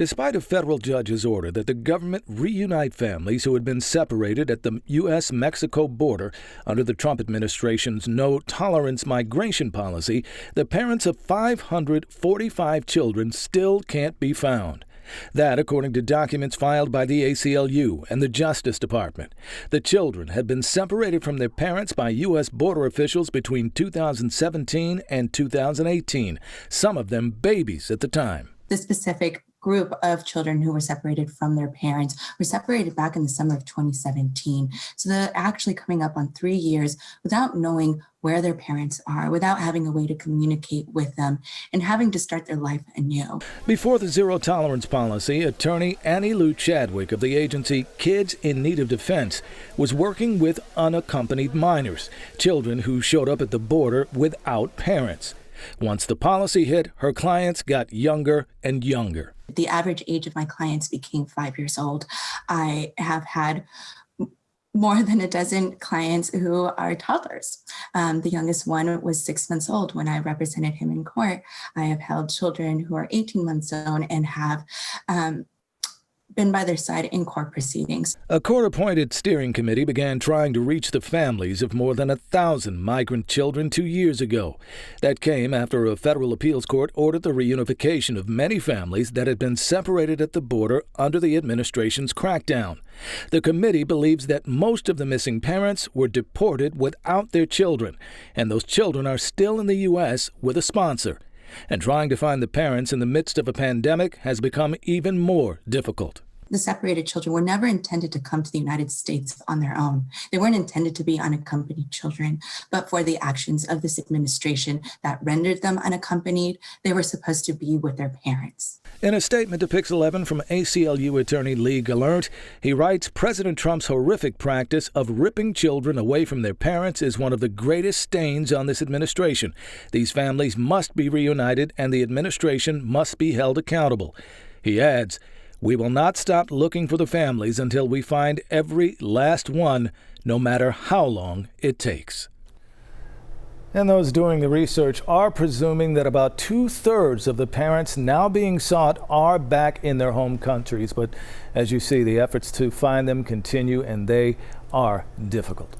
Despite a federal judge's order that the government reunite families who had been separated at the U.S.-Mexico border under the Trump administration's no-tolerance migration policy, the parents of 545 children still can't be found. That, according to documents filed by the ACLU and the Justice Department. The children had been separated from their parents by U.S. border officials between 2017 and 2018, some of them babies at the time. The specific group of children who were separated from their parents were separated back in the summer of 2017. So they're actually coming up on 3 years without knowing where their parents are, without having a way to communicate with them, and having to start their life anew. Before the zero-tolerance policy, attorney Annie Lou Chadwick of the agency Kids in Need of Defense was working with unaccompanied minors, children who showed up at the border without parents. Once the policy hit, her clients got younger and younger. The average age of my clients became 5 years old. I have had more than a dozen clients who are toddlers. The youngest one was 6 months old when I represented him in court. I have held children who are 18 months old and have been by their side in court proceedings. A court-appointed steering committee began trying to reach the families of more than 1,000 migrant children 2 years ago. That came after a federal appeals court ordered the reunification of many families that had been separated at the border under the administration's crackdown. The committee believes that most of the missing parents were deported without their children, and those children are still in the U.S. with a sponsor. And trying to find the parents in the midst of a pandemic has become even more difficult. The separated children were never intended to come to the United States on their own. They weren't intended to be unaccompanied children, but for the actions of this administration that rendered them unaccompanied, they were supposed to be with their parents. In a statement to Pix 11 from ACLU attorney Lee Gallant, he writes, President Trump's horrific practice of ripping children away from their parents is one of the greatest stains on this administration. These families must be reunited and the administration must be held accountable. He adds, we will not stop looking for the families until we find every last one, no matter how long it takes. And those doing the research are presuming that about 2/3 of the parents now being sought are back in their home countries. But as you see, the efforts to find them continue, and they are difficult.